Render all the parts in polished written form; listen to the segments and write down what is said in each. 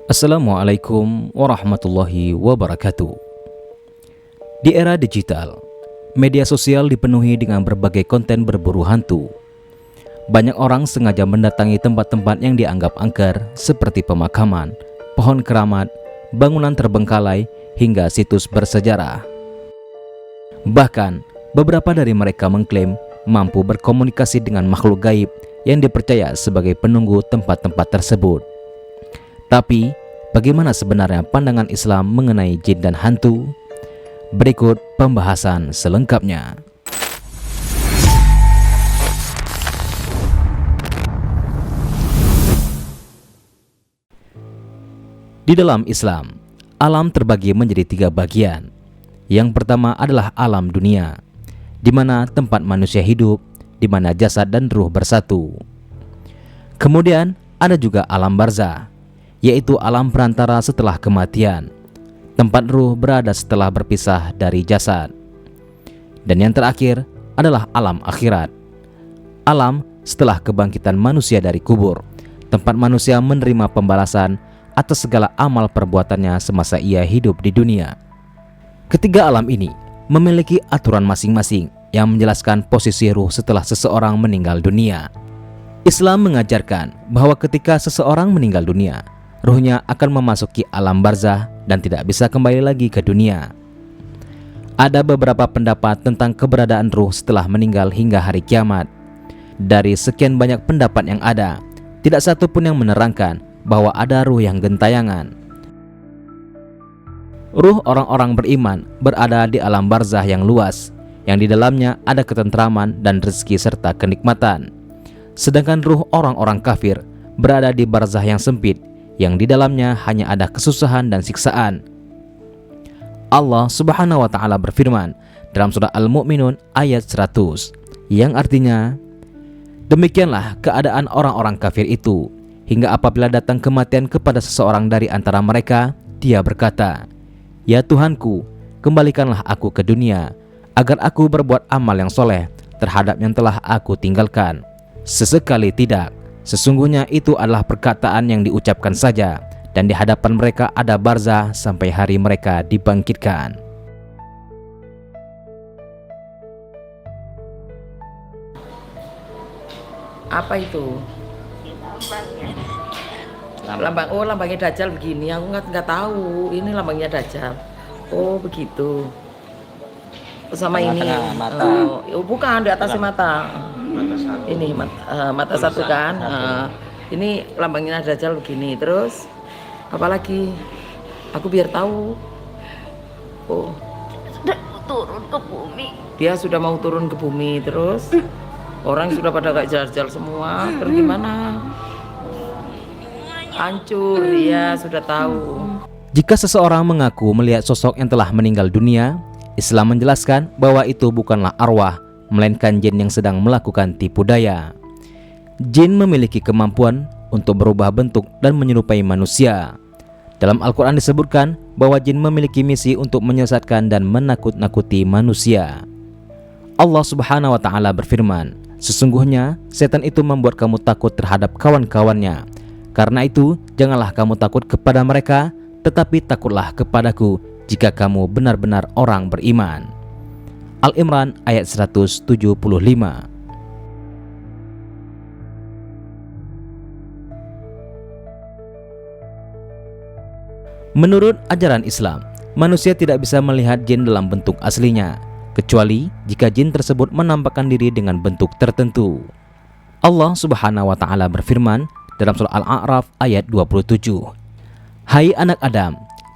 Assalamualaikum warahmatullahi wabarakatuh. Di era digital, media sosial dipenuhi dengan berbagai konten berburu hantu. Banyak orang sengaja mendatangi tempat-tempat yang dianggap angker seperti pemakaman, pohon keramat, bangunan terbengkalai, hingga situs bersejarah. Bahkan, beberapa dari mereka mengklaim mampu berkomunikasi dengan makhluk gaib yang dipercaya sebagai penunggu tempat-tempat tersebut. Tapi, bagaimana sebenarnya pandangan Islam mengenai jin dan hantu? Berikut pembahasan selengkapnya. Di dalam Islam, alam terbagi menjadi 3 bagian. Yang pertama adalah alam dunia, di mana tempat manusia hidup, di mana jasad dan ruh bersatu. Kemudian ada juga alam barzah, yaitu alam perantara setelah kematian, tempat ruh berada setelah berpisah dari jasad. Dan yang terakhir adalah alam akhirat, alam setelah kebangkitan manusia dari kubur, tempat manusia menerima pembalasan atas segala amal perbuatannya semasa ia hidup di dunia. Ketiga alam ini memiliki aturan masing-masing yang menjelaskan posisi ruh setelah seseorang meninggal dunia. Islam mengajarkan bahwa ketika seseorang meninggal dunia, ruhnya akan memasuki alam barzah dan tidak bisa kembali lagi ke dunia. Ada beberapa pendapat tentang keberadaan ruh setelah meninggal hingga hari kiamat. Dari sekian banyak pendapat yang ada, tidak satu pun yang menerangkan bahwa ada ruh yang gentayangan. Ruh orang-orang beriman berada di alam barzah yang luas, yang di dalamnya ada ketentraman dan rezeki serta kenikmatan. Sedangkan ruh orang-orang kafir berada di barzah yang sempit, yang di dalamnya hanya ada kesusahan dan siksaan. Allah Subhanahu wa Ta'ala berfirman dalam surah Al-Mu'minun ayat 100, yang artinya, demikianlah keadaan orang-orang kafir itu, hingga apabila datang kematian kepada seseorang dari antara mereka, dia berkata, "Ya Tuhanku, kembalikanlah aku ke dunia, agar aku berbuat amal yang soleh terhadap yang telah aku tinggalkan." Sesekali tidak. Sesungguhnya itu adalah perkataan yang diucapkan saja, dan di hadapan mereka ada barzah sampai hari mereka dibangkitkan. Apa itu? Lambangnya Dajjal begini. Aku nggak tahu. Ini lambangnya Dajjal. Oh begitu. Sama ini. Oh, bukan di atasnya mata. Ini mata satu kan. Ini lambangnya Dajjal begini. Terus apalagi? Aku biar tahu. Oh. Sudah turun ke bumi. Dia sudah mau turun ke bumi. Terus orang sudah pada gak jal-jal semua. Terus gimana? Hancur. Dia sudah tahu. Jika seseorang mengaku melihat sosok yang telah meninggal dunia, Islam menjelaskan bahwa itu bukanlah arwah, melainkan jin yang sedang melakukan tipu daya. Jin memiliki kemampuan untuk berubah bentuk dan menyerupai manusia. Dalam Al-Quran disebutkan bahwa jin memiliki misi untuk menyesatkan dan menakut-nakuti manusia. Allah Subhanahu wa Ta'ala berfirman, sesungguhnya setan itu membuat kamu takut terhadap kawan-kawannya. Karena itu, janganlah kamu takut kepada mereka, tetapi takutlah kepadaku jika kamu benar-benar orang beriman. Al-Imran ayat 175. Menurut ajaran Islam, manusia tidak bisa melihat jin dalam bentuk aslinya, kecuali jika jin tersebut menampakkan diri dengan bentuk tertentu. Allah Subhanahu wa Ta'ala berfirman dalam surah Al-A'raf ayat 27, "Hai anak Adam,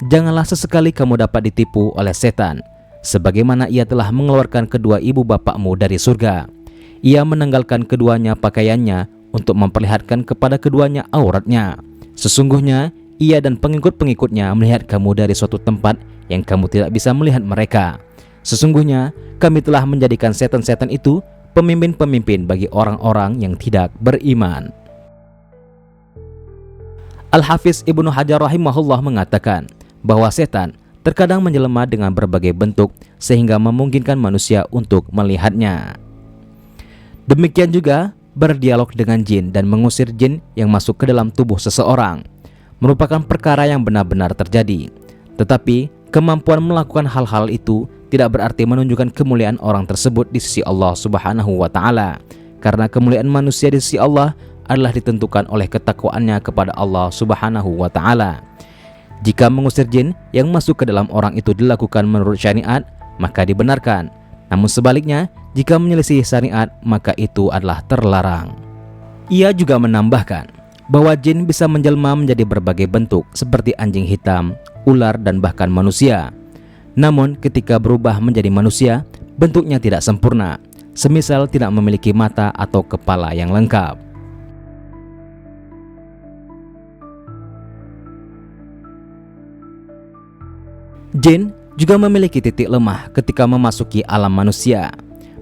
janganlah sesekali kamu dapat ditipu oleh setan, sebagaimana ia telah mengeluarkan kedua ibu bapakmu dari surga. Ia menanggalkan keduanya pakaiannya untuk memperlihatkan kepada keduanya auratnya. Sesungguhnya ia dan pengikut-pengikutnya melihat kamu dari suatu tempat yang kamu tidak bisa melihat mereka. Sesungguhnya kami telah menjadikan setan-setan itu pemimpin-pemimpin bagi orang-orang yang tidak beriman." Al-Hafiz Ibnu Hajar rahimahullah mengatakan bahwa setan terkadang menjelma dengan berbagai bentuk sehingga memungkinkan manusia untuk melihatnya. Demikian juga berdialog dengan jin dan mengusir jin yang masuk ke dalam tubuh seseorang. merupakan perkara yang benar-benar terjadi. Tetapi kemampuan melakukan hal-hal itu tidak berarti menunjukkan kemuliaan orang tersebut di sisi Allah Subhanahu wa Ta'ala, karena kemuliaan manusia di sisi Allah adalah ditentukan oleh ketakwaannya kepada Allah Subhanahu wa Ta'ala. Jika mengusir jin yang masuk ke dalam orang itu dilakukan menurut syariat, maka dibenarkan. Namun sebaliknya, jika menyelisih syariat, maka itu adalah terlarang. Ia juga menambahkan bahwa jin bisa menjelma menjadi berbagai bentuk seperti anjing hitam, ular, dan bahkan manusia. Namun ketika berubah menjadi manusia, bentuknya tidak sempurna, semisal tidak memiliki mata atau kepala yang lengkap. Jin juga memiliki titik lemah ketika memasuki alam manusia.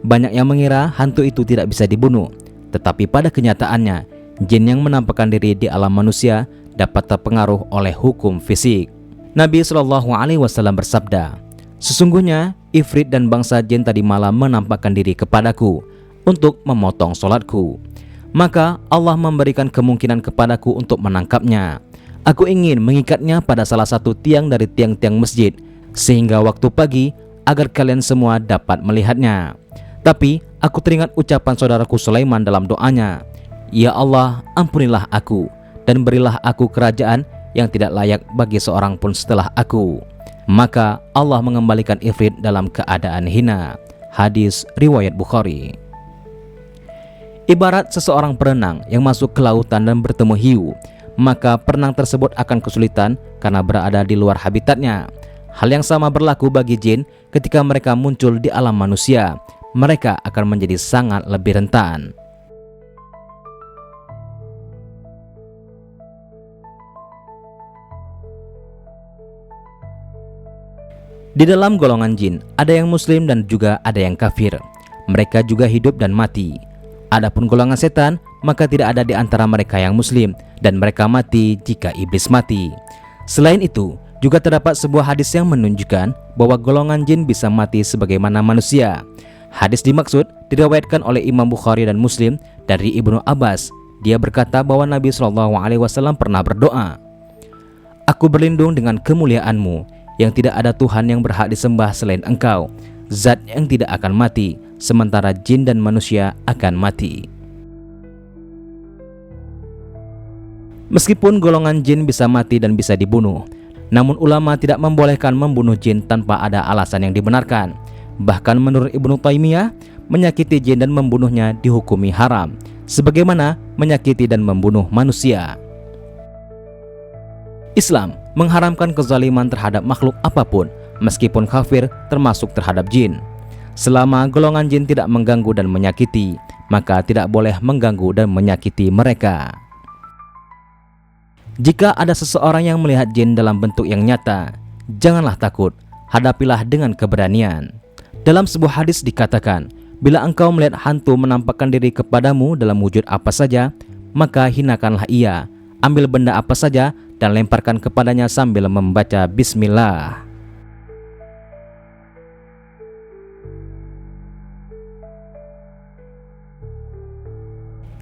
Banyak yang mengira hantu itu tidak bisa dibunuh, tetapi pada kenyataannya, jin yang menampakkan diri di alam manusia dapat terpengaruh oleh hukum fisik. Nabi SAW bersabda, "Sesungguhnya Ifrit dan bangsa jin tadi malam menampakkan diri kepadaku untuk memotong sholatku. Maka Allah memberikan kemungkinan kepadaku untuk menangkapnya. Aku ingin mengikatnya pada salah satu tiang dari tiang-tiang masjid, sehingga waktu pagi agar kalian semua dapat melihatnya. Tapi aku teringat ucapan saudaraku Sulaiman dalam doanya, 'Ya Allah, ampunilah aku dan berilah aku kerajaan yang tidak layak bagi seorang pun setelah aku.' Maka Allah mengembalikan Ifrit dalam keadaan hina." Hadis riwayat Bukhari. Ibarat seseorang perenang yang masuk ke lautan dan bertemu hiu, maka perenang tersebut akan kesulitan karena berada di luar habitatnya. Hal yang sama berlaku bagi jin ketika mereka muncul di alam manusia. Mereka akan menjadi sangat lebih rentan. Di dalam golongan jin, ada yang muslim dan juga ada yang kafir. Mereka juga hidup dan mati. Adapun golongan setan, maka tidak ada di antara mereka yang muslim, dan mereka mati jika iblis mati. Selain itu, juga terdapat sebuah hadis yang menunjukkan bahwa golongan jin bisa mati sebagaimana manusia. Hadis dimaksud diriwayatkan oleh Imam Bukhari dan Muslim dari Ibnu Abbas. Dia berkata bahwa Nabi SAW pernah berdoa, "Aku berlindung dengan kemuliaan-Mu, yang tidak ada Tuhan yang berhak disembah selain Engkau, Zat yang tidak akan mati, sementara jin dan manusia akan mati." Meskipun golongan jin bisa mati dan bisa dibunuh, namun ulama tidak membolehkan membunuh jin tanpa ada alasan yang dibenarkan. Bahkan menurut Ibnu Taimiyah, menyakiti jin dan membunuhnya dihukumi haram, sebagaimana menyakiti dan membunuh manusia. Islam mengharamkan kezaliman terhadap makhluk apapun, meskipun kafir, termasuk terhadap jin. Selama golongan jin tidak mengganggu dan menyakiti, maka tidak boleh mengganggu dan menyakiti mereka. Jika ada seseorang yang melihat jin dalam bentuk yang nyata, janganlah takut, hadapilah dengan keberanian. Dalam sebuah hadis dikatakan, bila engkau melihat hantu menampakkan diri kepadamu dalam wujud apa saja, maka hinakanlah ia, ambil benda apa saja dan lemparkan kepadanya sambil membaca bismillah.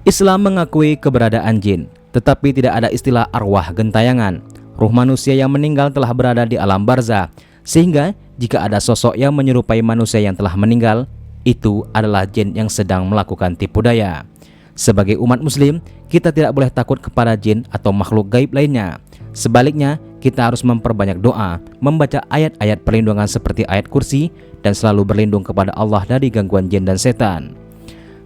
Islam mengakui keberadaan jin, tetapi tidak ada istilah arwah gentayangan. Ruh manusia yang meninggal telah berada di alam barzah, sehingga jika ada sosok yang menyerupai manusia yang telah meninggal, itu adalah jin yang sedang melakukan tipu daya. Sebagai umat muslim, kita tidak boleh takut kepada jin atau makhluk gaib lainnya. Sebaliknya, kita harus memperbanyak doa, membaca ayat-ayat perlindungan seperti ayat kursi, dan selalu berlindung kepada Allah dari gangguan jin dan setan.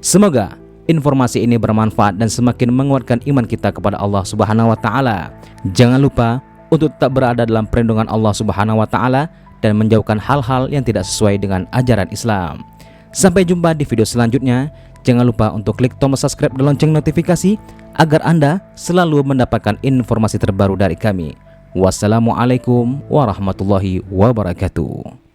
Semoga informasi ini bermanfaat dan semakin menguatkan iman kita kepada Allah Subhanahu wa Ta'ala. Jangan lupa untuk tetap berada dalam perlindungan Allah Subhanahu wa Ta'ala dan menjauhkan hal-hal yang tidak sesuai dengan ajaran Islam. Sampai jumpa di video selanjutnya. Jangan lupa untuk klik tombol subscribe dan lonceng notifikasi agar Anda selalu mendapatkan informasi terbaru dari kami. Wassalamualaikum warahmatullahi wabarakatuh.